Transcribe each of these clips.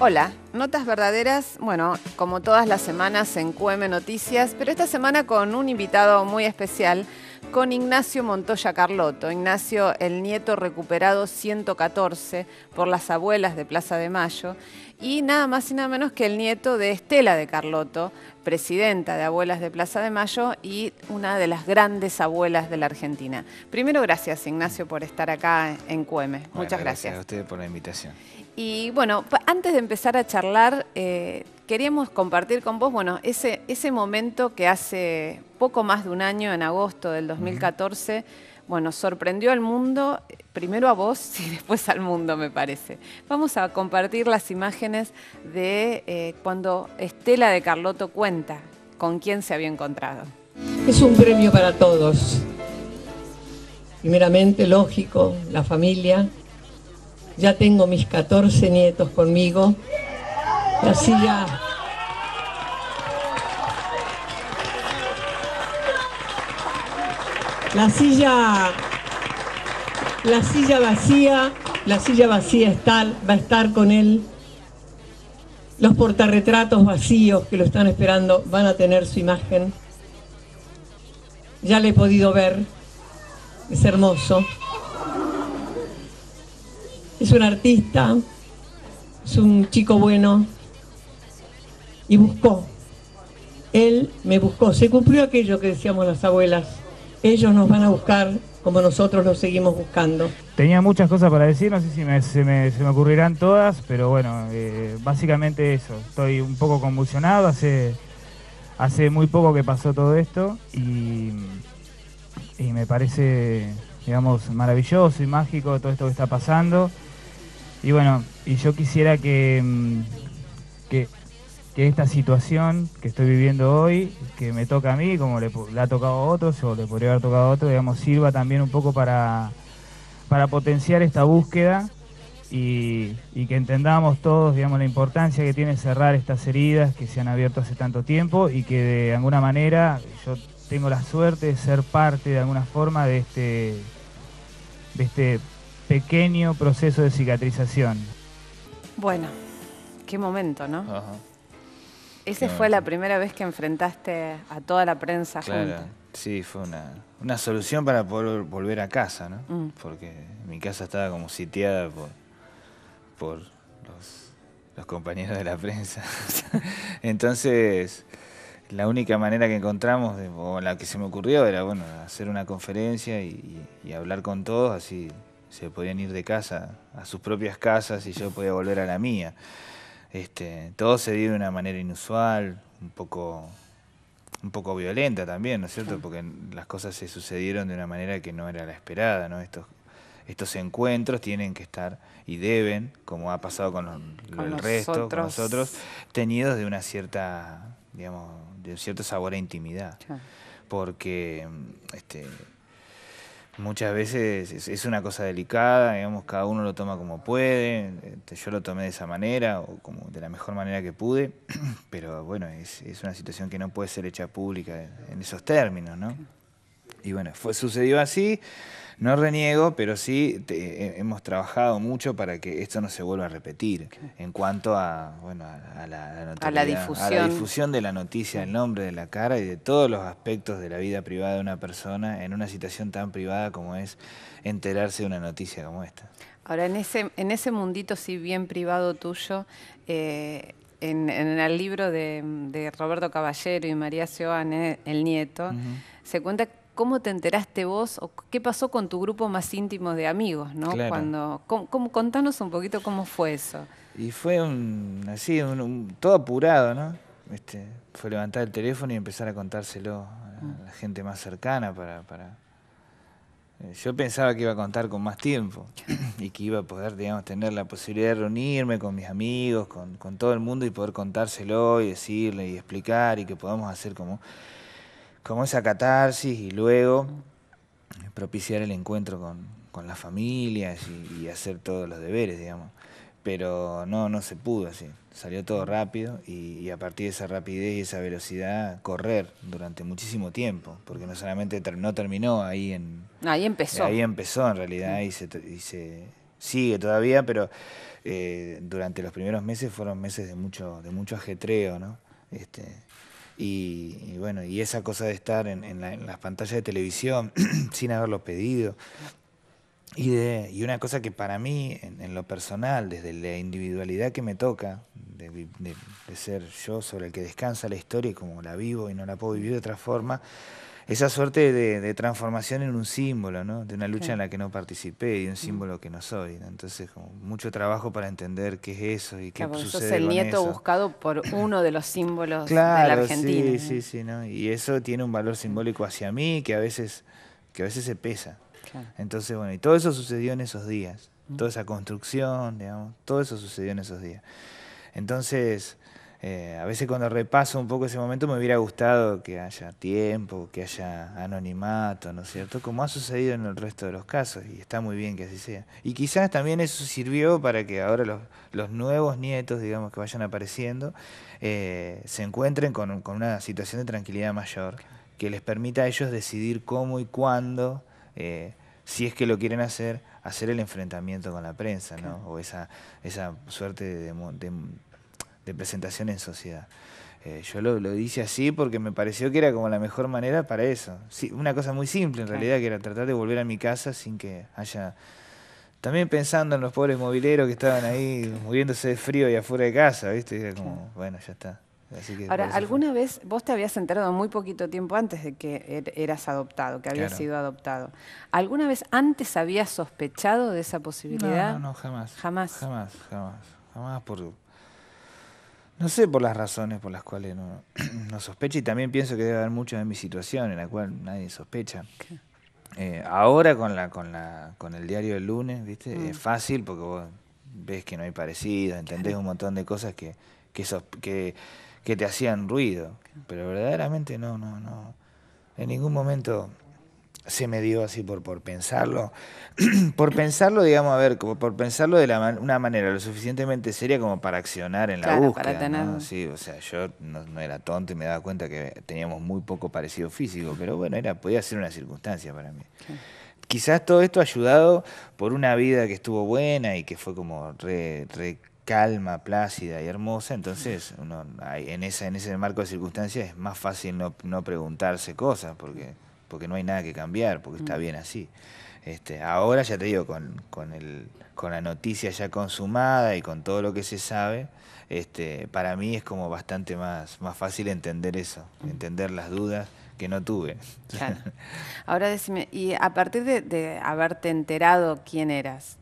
Hola, Notas Verdaderas, bueno, como todas las semanas en QM Noticias, pero esta semana con un invitado muy especial, con Ignacio Montoya Carlotto. Ignacio, el nieto recuperado 114 por las abuelas de Plaza de Mayo, y nada más y nada menos que el nieto de Estela de Carlotto, presidenta de Abuelas de Plaza de Mayo y una de las grandes abuelas de la Argentina. Primero, gracias, Ignacio, por estar acá en QM. Muchas gracias. Gracias a ustedes por la invitación. Y bueno, antes de empezar a charlar, queríamos compartir con vos, bueno, ese momento que hace poco más de un año, en agosto del 2014, bueno, sorprendió al mundo, primero a vos y después al mundo, me parece. Vamos a compartir las imágenes de cuando Estela de Carlotto cuenta con quién se había encontrado. Es un premio para todos. Primeramente, lógico, la familia. Ya tengo mis 14 nietos conmigo. La silla vacía va a estar con él. Los portarretratos vacíos que lo están esperando van a tener su imagen. Ya le he podido ver. Es hermoso. Es un artista, es un chico bueno y buscó. Él me buscó. Se cumplió aquello que decíamos las abuelas. Ellos nos van a buscar como nosotros los seguimos buscando. Tenía muchas cosas para decir, no sé si se me ocurrirán todas, pero bueno, básicamente eso. Estoy un poco convulsionado, hace muy poco que pasó todo esto y me parece, digamos, maravilloso y mágico todo esto que está pasando. Y bueno, y yo quisiera que esta situación que estoy viviendo hoy, que me toca a mí, como le ha tocado a otros, o le podría haber tocado a otros, digamos, sirva también un poco para potenciar esta búsqueda y que entendamos todos, digamos, la importancia que tiene cerrar estas heridas que se han abierto hace tanto tiempo y que de alguna manera yo tengo la suerte de ser parte de alguna forma de este pequeño proceso de cicatrización. Bueno, qué momento, ¿no? Ajá. ¿Esa fue la primera vez que enfrentaste a toda la prensa junta? Sí, fue una solución para poder volver a casa, ¿no? Porque mi casa estaba como sitiada por los compañeros de la prensa. Entonces, la única manera que encontramos, o la que se me ocurrió, era bueno, hacer una conferencia y hablar con todos, así se podían ir de casa a sus propias casas y yo podía volver a la mía. Todo se dio de una manera inusual, un poco violenta también, ¿no es cierto? Porque las cosas se sucedieron de una manera que no era la esperada, ¿no? Estos encuentros tienen que estar y deben, como ha pasado con el resto, con nosotros, teñidos de una cierta, digamos, de un cierto sabor a intimidad. Sí. Porque muchas veces es una cosa delicada, digamos, cada uno lo toma como puede. Yo lo tomé de esa manera, o como de la mejor manera que pude, pero bueno, es una situación que no puede ser hecha pública en esos términos, ¿no? Y bueno, sucedió así, no reniego, pero sí hemos trabajado mucho para que esto no se vuelva a repetir. En cuanto a, bueno, a la difusión de la noticia, el nombre, de la cara y de todos los aspectos de la vida privada de una persona en una situación tan privada como es enterarse de una noticia como esta. Ahora, en ese mundito sí bien privado tuyo, en el libro de Roberto Caballero y María Seoane, el nieto, se cuenta cómo te enteraste vos o qué pasó con tu grupo más íntimo de amigos, ¿no? Claro. Contanos un poquito cómo fue eso. Y fue todo apurado, ¿no? Fue levantar el teléfono y empezar a contárselo a la gente más cercana yo pensaba que iba a contar con más tiempo y que iba a poder, digamos, tener la posibilidad de reunirme con mis amigos, con todo el mundo y poder contárselo y decirle y explicar y que podamos hacer como esa catarsis y luego propiciar el encuentro con las familias y hacer todos los deberes, digamos. Pero no se pudo así, salió todo rápido y a partir de esa rapidez y esa velocidad correr durante muchísimo tiempo, porque no solamente no terminó ahí Ahí empezó. Ahí empezó en realidad y se sigue todavía, pero durante los primeros meses fueron meses de mucho ajetreo, ¿no? Y bueno, y esa cosa de estar en las pantallas de televisión sin haberlo pedido. Y una cosa que para mí, en lo personal, desde la individualidad que me toca, de ser yo sobre el que descansa la historia y como la vivo y no la puedo vivir de otra forma, esa suerte de transformación en un símbolo, ¿no? De una lucha en la que no participé y de un símbolo que no soy, ¿no? Entonces, como mucho trabajo para entender qué es eso y qué Claro, sucede sos el con nieto eso. buscado por uno de los símbolos de la Claro, Argentina. sí, ¿no? Y eso tiene un valor simbólico hacia mí que a veces se pesa. Claro. Entonces, bueno, y todo eso sucedió en esos días, toda esa construcción, digamos, todo eso sucedió en esos días. Entonces, a veces cuando repaso un poco ese momento me hubiera gustado que haya tiempo, que haya anonimato, ¿no es cierto? Como ha sucedido en el resto de los casos, y está muy bien que así sea. Y quizás también eso sirvió para que ahora los nuevos nietos, digamos, que vayan apareciendo, se encuentren con una situación de tranquilidad mayor, que les permita a ellos decidir cómo y cuándo, si es que lo quieren hacer el enfrentamiento con la prensa, ¿no? O esa suerte de presentación en sociedad. Yo lo hice así porque me pareció que era como la mejor manera para eso. Sí, una cosa muy simple en realidad, que era tratar de volver a mi casa sin que haya... También pensando en los pobres mobileros que estaban ahí muriéndose de frío y afuera de casa, ¿viste? Era como, bueno, ya está. Así que Ahora, ¿alguna vez vos te habías enterado muy poquito tiempo antes de que eras adoptado, que habías sido adoptado? ¿Alguna vez antes habías sospechado de esa posibilidad? No, jamás. ¿Jamás? Jamás no sé por las razones por las cuales no sospecho, y también pienso que debe haber muchos en mi situación en la cual nadie sospecha. Ahora con el diario del lunes, ¿viste? Es fácil porque vos ves que no hay parecidos, entendés un montón de cosas que te hacían ruido, pero verdaderamente no. En ningún momento se me dio así por pensarlo. Por pensarlo, digamos, a ver, como por pensarlo de una manera lo suficientemente seria como para accionar en la búsqueda, para tener... ¿no? Sí, o sea, yo no era tonto y me daba cuenta que teníamos muy poco parecido físico, pero bueno, podía ser una circunstancia para mí. Quizás todo esto ayudado por una vida que estuvo buena y que fue como re calma, plácida y hermosa, entonces uno en ese marco de circunstancias es más fácil no preguntarse cosas porque no hay nada que cambiar, porque está bien así. Ahora ya te digo, con la noticia ya consumada y con todo lo que se sabe, para mí es como bastante más fácil entender eso, entender las dudas que no tuve. Claro. Ahora decime, y a partir de haberte enterado quién eras,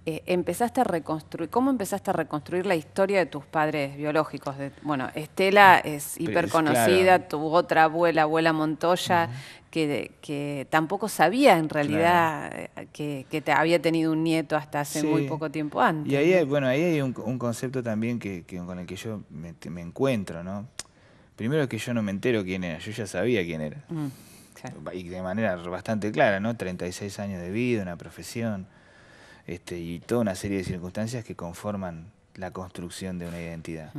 empezaste a reconstruir, ¿cómo empezaste a reconstruir la historia de tus padres biológicos? Bueno, Estela es hiper conocida, claro. Tu otra abuela Montoya, que tampoco sabía en realidad que te había tenido un nieto hasta hace muy poco tiempo antes. Y ahí hay un concepto también con el que yo me encuentro, ¿no? Primero que yo no me entero quién era, yo ya sabía quién era. Claro. Y de manera bastante clara, ¿no? 36 años de vida, una profesión, y toda una serie de circunstancias que conforman la construcción de una identidad.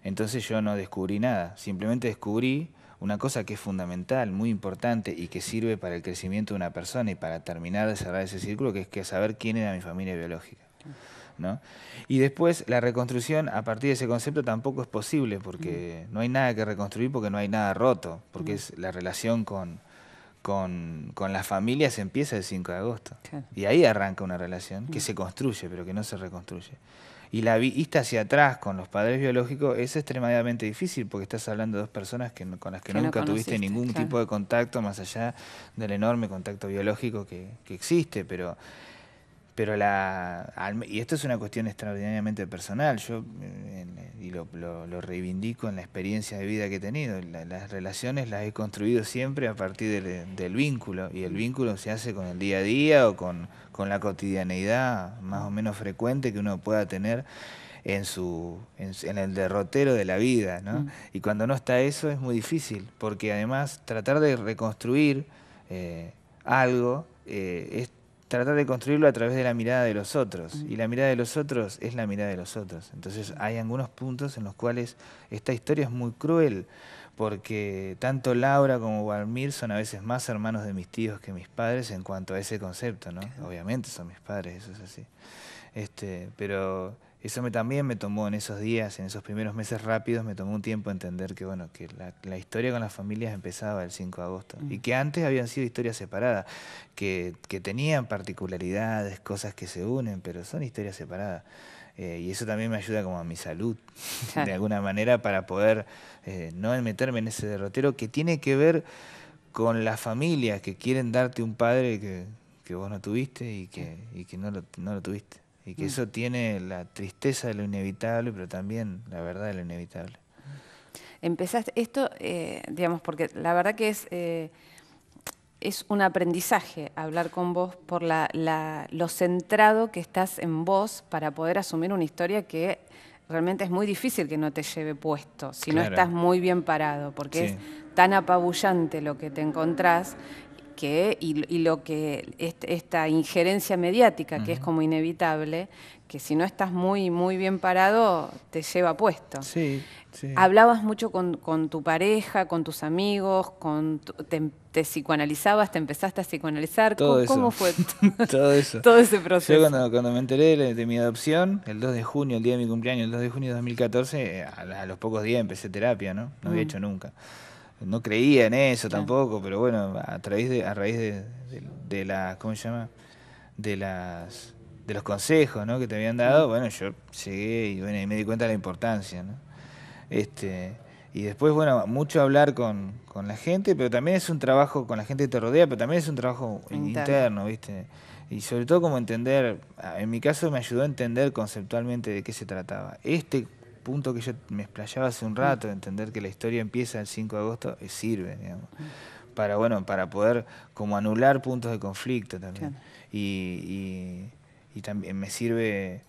Entonces yo no descubrí nada, simplemente descubrí una cosa que es fundamental, muy importante y que sirve para el crecimiento de una persona y para terminar de cerrar ese círculo, que es saber quién era mi familia biológica, ¿no? Y después la reconstrucción a partir de ese concepto tampoco es posible porque no hay nada que reconstruir, porque no hay nada roto, porque es la relación con las familias empieza el 5 de agosto. Claro. Y ahí arranca una relación que se construye, pero que no se reconstruye. Y la vista hacia atrás con los padres biológicos es extremadamente difícil porque estás hablando de dos personas con las que nunca tuviste ningún tipo de contacto más allá del enorme contacto biológico que existe, pero y esto es una cuestión extraordinariamente personal, yo y lo reivindico en la experiencia de vida que he tenido. Las relaciones las he construido siempre a partir del vínculo, y el vínculo se hace con el día a día o con la cotidianeidad más o menos frecuente que uno pueda tener en el derrotero de la vida, ¿no? Y cuando no está eso es muy difícil, porque además tratar de reconstruir algo es tratar de construirlo a través de la mirada de los otros, y la mirada de los otros es la mirada de los otros. Entonces hay algunos puntos en los cuales esta historia es muy cruel, porque tanto Laura como Valmir son a veces más hermanos de mis tíos que mis padres en cuanto a ese concepto, ¿no? Obviamente son mis padres, eso es así. Pero eso también me tomó en esos días, en esos primeros meses rápidos, me tomó un tiempo entender que, bueno, que la historia con las familias empezaba el 5 de agosto y que antes habían sido historias separadas, que tenían particularidades, cosas que se unen, pero son historias separadas. Y eso también me ayuda como a mi salud, de alguna manera, para poder no meterme en ese derrotero que tiene que ver con las familias que quieren darte un padre que vos no tuviste y que no lo tuviste. Y que eso tiene la tristeza de lo inevitable, pero también la verdad de lo inevitable. Empezaste esto, digamos, porque la verdad que es un aprendizaje hablar con vos por lo centrado que estás en vos para poder asumir una historia que realmente es muy difícil que no te lleve puesto, si no estás muy bien parado, porque es tan apabullante lo que te encontrás y lo que esta injerencia mediática que es como inevitable, que si no estás muy bien parado te lleva puesto. Sí. Hablabas mucho con tu pareja, con tus amigos, te psicoanalizabas, te empezaste a psicoanalizar. ¿Cómo fue todo eso? Todo ese proceso. Yo cuando me enteré de mi adopción, el 2 de junio, el día de mi cumpleaños, el 2 de junio de 2014, a los pocos días empecé terapia, ¿no? No había hecho nunca. No creía en eso tampoco, pero bueno, a raíz de la, ¿cómo se llama? De los consejos, ¿no? Que te habían dado, bueno, yo llegué y bueno, y me di cuenta de la importancia, ¿no? Y después, bueno, mucho hablar con la gente, pero también es un trabajo con la gente que te rodea, pero también es un trabajo interno, ¿viste? Y sobre todo como entender, en mi caso me ayudó a entender conceptualmente de qué se trataba. Este punto que yo me explayaba hace un rato, de entender que la historia empieza el 5 de agosto, sirve, digamos, para poder como anular puntos de conflicto también. Y también me sirve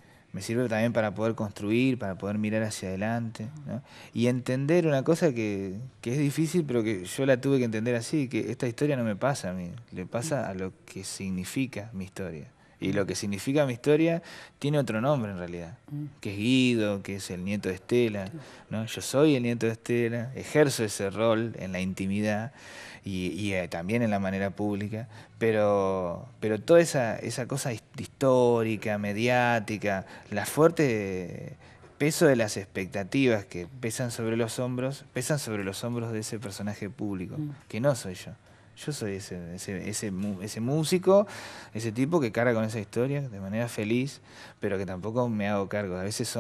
también para poder construir, para poder mirar hacia adelante, ¿no? Y entender una cosa que es difícil, pero que yo la tuve que entender así, que esta historia no me pasa a mí, le pasa a lo que significa mi historia. Y lo que significa mi historia tiene otro nombre en realidad, que es Guido, que es el nieto de Estela, ¿no? Yo soy el nieto de Estela, ejerzo ese rol en la intimidad y también en la manera pública, pero toda esa cosa histórica, mediática, la fuerte peso de las expectativas que pesan sobre los hombros de ese personaje público, que no soy yo. Yo soy ese músico, ese tipo que carga con esa historia de manera feliz, pero que tampoco me hago cargo. A veces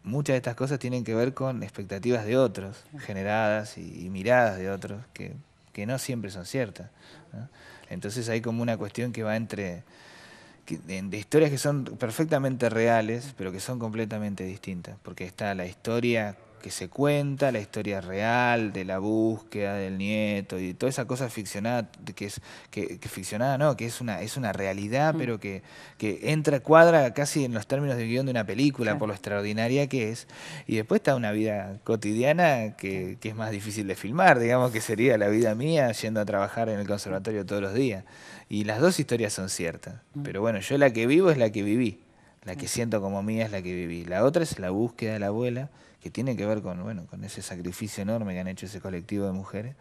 muchas de estas cosas tienen que ver con expectativas de otros, generadas y miradas de otros, que no siempre son ciertas, ¿no? Entonces hay como una cuestión que va de historias que son perfectamente reales, pero que son completamente distintas, porque está la historia que se cuenta, la historia real de la búsqueda del nieto y toda esa cosa ficcionada, que es una realidad, pero que cuadra casi en los términos de guión de una película, por lo extraordinaria que es. Y después está una vida cotidiana que es más difícil de filmar, digamos, que sería la vida mía yendo a trabajar en el conservatorio todos los días. Y las dos historias son ciertas, pero bueno, yo la que vivo es la que viví, la que siento como mía es la que viví. La otra es la búsqueda de la abuela, que tiene que ver con ese sacrificio enorme que han hecho ese colectivo de mujeres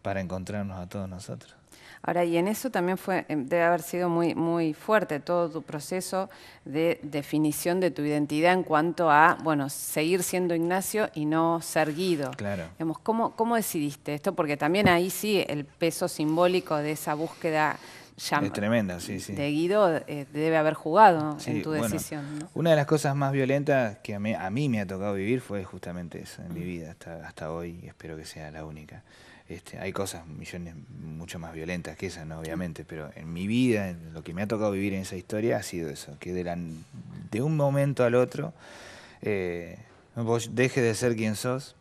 para encontrarnos a todos nosotros. Ahora, y en eso también debe haber sido muy fuerte todo tu proceso de definición de tu identidad en cuanto a, seguir siendo Ignacio y no ser Guido. Claro. Digamos, ¿cómo decidiste esto? Porque también ahí sí el peso simbólico de esa búsqueda es tremenda, sí. de Guido debe haber jugado en tu decisión, ¿no? Una de las cosas más violentas que a mí me ha tocado vivir fue justamente eso en mi vida hasta hoy, y espero que sea la única. Hay cosas millones mucho más violentas que esas, ¿no? Obviamente, pero en mi vida, en lo que me ha tocado vivir en esa historia ha sido eso, que de un momento al otro vos dejes de ser quien sos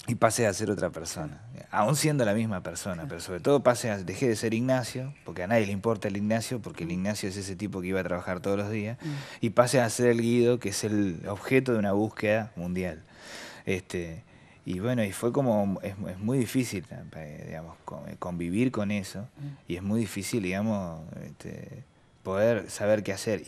y pase a ser otra persona, aún siendo la misma persona, pero sobre todo dejé de ser Ignacio, porque a nadie le importa el Ignacio, porque el Ignacio es ese tipo que iba a trabajar todos los días, y pase a ser el Guido, que es el objeto de una búsqueda mundial. Y bueno, y fue como, es muy difícil, digamos, convivir con eso, y es muy difícil, digamos, poder saber qué hacer.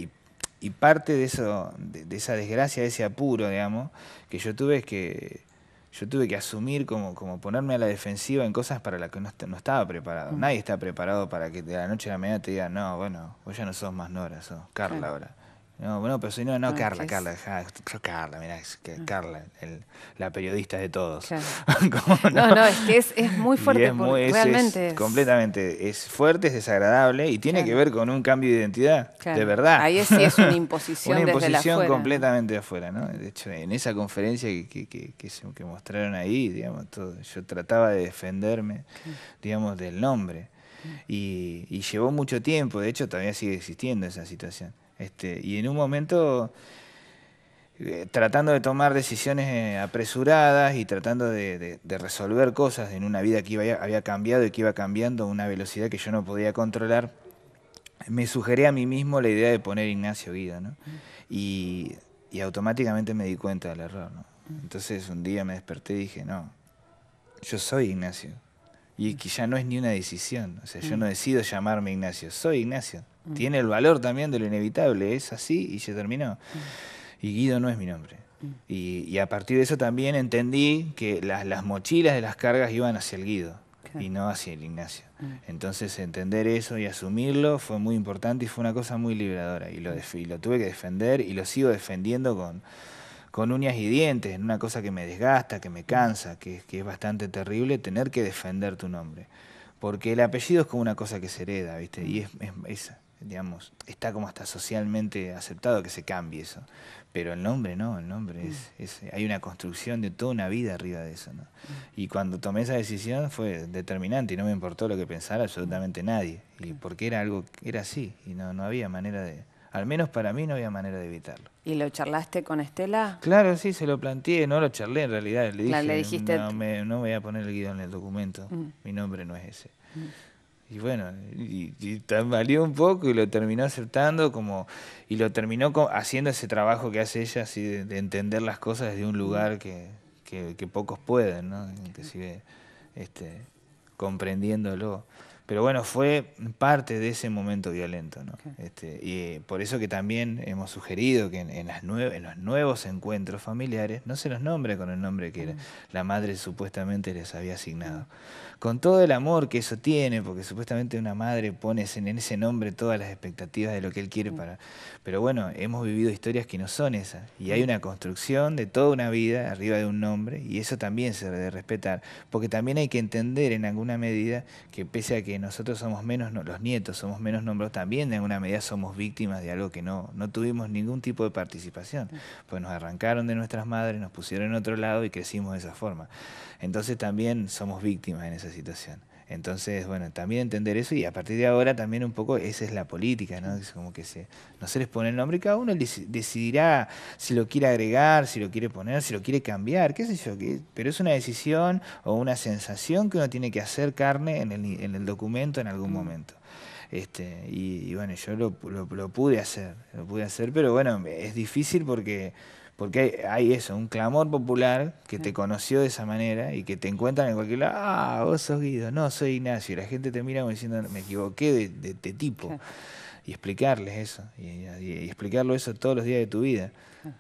Y parte de eso, de esa desgracia, de ese apuro, digamos, que yo tuve es que yo tuve que asumir como ponerme a la defensiva en cosas para las que no estaba preparado. Nadie está preparado para que de la noche a la mañana te digan, no, bueno, vos ya no sos más Nora, sos Carla ahora. No, bueno, pero soy no, Carla, Carla, mirá, es que Carla, la periodista de todos. Claro. No, es que es muy fuerte, realmente completamente, es fuerte, es desagradable y tiene que ver con un cambio de identidad, de verdad. Ahí sí es una imposición una imposición desde afuera, completamente de afuera, ¿no? De hecho, en esa conferencia que mostraron ahí, digamos, yo trataba de defenderme, digamos, del nombre. Y llevó mucho tiempo, de hecho todavía sigue existiendo esa situación. Y en un momento, tratando de tomar decisiones apresuradas y tratando de resolver cosas en una vida que había cambiado y que iba cambiando a una velocidad que yo no podía controlar, me sugerí a mí mismo la idea de poner Ignacio Guido, ¿no? Y automáticamente me di cuenta del error, ¿no? Entonces un día me desperté y dije, no, yo soy Ignacio. Y que ya no es ni una decisión, o sea, yo no decido llamarme Ignacio, soy Ignacio. Tiene el valor también de lo inevitable, es así y se terminó. Y Guido no es mi nombre. Y a partir de eso también entendí que las mochilas de las cargas iban hacia el Guido y no hacia el Ignacio. Entonces entender eso y asumirlo fue muy importante y fue una cosa muy liberadora. Y lo tuve que defender y lo sigo defendiendo con uñas y dientes, en una cosa que me desgasta, que me cansa, que es bastante terrible tener que defender tu nombre. Porque el apellido es como una cosa que se hereda, ¿viste? Y digamos, está como hasta socialmente aceptado que se cambie eso. Pero el nombre no, el nombre hay una construcción de toda una vida arriba de eso, ¿no? Y cuando tomé esa decisión fue determinante y no me importó lo que pensara absolutamente nadie. Y porque era así y no había manera de... Al menos para mí no había manera de evitarlo. ¿Y lo charlaste con Estela? Claro, sí, se lo planteé, no lo charlé en realidad. Le dijiste... No voy a poner el Guido en el documento, mi nombre no es ese. Y bueno, y valió un poco y lo terminó aceptando y lo terminó haciendo ese trabajo que hace ella, así de entender las cosas desde un lugar que pocos pueden, ¿no? Inclusive comprendiéndolo. Pero bueno, fue parte de ese momento violento, ¿no? Y por eso que también hemos sugerido que en los nuevos encuentros familiares no se los nombre con el nombre que la madre supuestamente les había asignado. Con todo el amor que eso tiene, porque supuestamente una madre pone en ese nombre todas las expectativas de lo que él quiere para... Pero bueno, hemos vivido historias que no son esas. Y hay una construcción de toda una vida arriba de un nombre y eso también se debe respetar. Porque también hay que entender en alguna medida que pese a que nosotros somos menos, los nietos somos menos nombrados, también de alguna medida somos víctimas de algo que no tuvimos ningún tipo de participación. Pues nos arrancaron de nuestras madres, nos pusieron en otro lado y crecimos de esa forma. Entonces también somos víctimas en esa situación. Entonces, bueno, también entender eso y a partir de ahora también un poco esa es la política, ¿no? Es como que no se les pone el nombre y cada uno decidirá si lo quiere agregar, si lo quiere poner, si lo quiere cambiar, qué sé yo, pero es una decisión o una sensación que uno tiene que hacer carne en el documento en algún momento. Y bueno, yo lo pude hacer, pero bueno, es difícil porque hay eso, un clamor popular que te conoció de esa manera y que te encuentran en cualquier lado, vos sos Guido, no, soy Ignacio. Y la gente te mira como diciendo, me equivoqué de tipo. Claro. Y explicarles eso, y explicarlo eso todos los días de tu vida,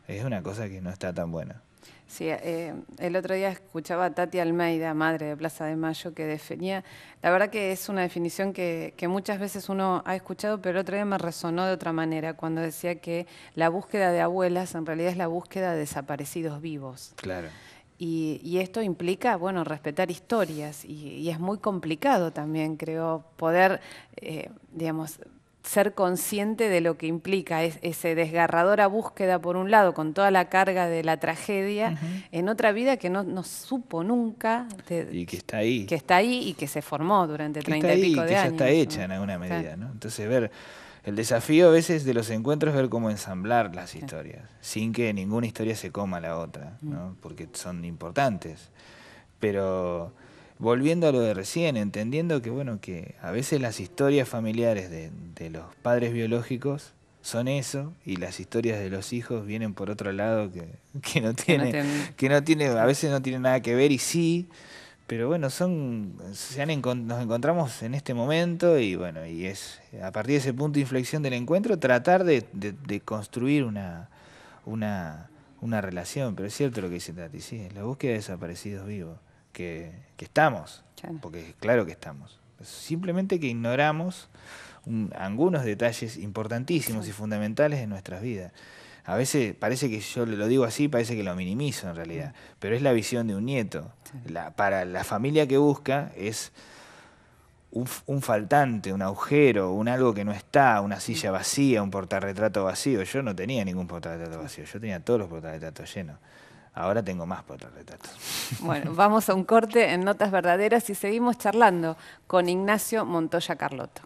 es una cosa que no está tan buena. Sí, el otro día escuchaba a Tati Almeida, madre de Plaza de Mayo, que definía, la verdad que es una definición que muchas veces uno ha escuchado, pero el otro día me resonó de otra manera, cuando decía que la búsqueda de abuelas en realidad es la búsqueda de desaparecidos vivos. Claro. Y esto implica, bueno, respetar historias, y es muy complicado también, creo, poder, digamos, ser consciente de lo que implica ese desgarradora búsqueda por un lado con toda la carga de la tragedia en otra vida que no supo nunca y que está ahí y que se formó durante 30 y pico de años, que ya está hecha en alguna medida, ¿no? Entonces ver el desafío a veces de los encuentros es ver cómo ensamblar las historias sin que ninguna historia se coma a la otra, ¿no? Porque son importantes, pero volviendo a lo de recién, entendiendo que bueno, que a veces las historias familiares de los padres biológicos son eso, y las historias de los hijos vienen por otro lado que no tiene, a veces no tiene nada que ver, y sí, pero bueno, nos encontramos en este momento, y bueno, y es a partir de ese punto de inflexión del encuentro, tratar de construir una una relación, pero es cierto lo que dice Tati, sí, es la búsqueda de desaparecidos vivos, que estamos, porque claro que estamos. Simplemente que ignoramos algunos detalles importantísimos y fundamentales en nuestras vidas. A veces parece que yo lo digo así, parece que lo minimizo en realidad, pero es la visión de un nieto. Para la familia que busca es un faltante, un agujero, algo que no está, una silla vacía, un portarretrato vacío. Yo no tenía ningún portarretrato vacío, yo tenía todos los portarretratos llenos. Ahora tengo más portarretratos. Bueno, vamos a un corte en Notas Verdaderas y seguimos charlando con Ignacio Montoya Carlotto.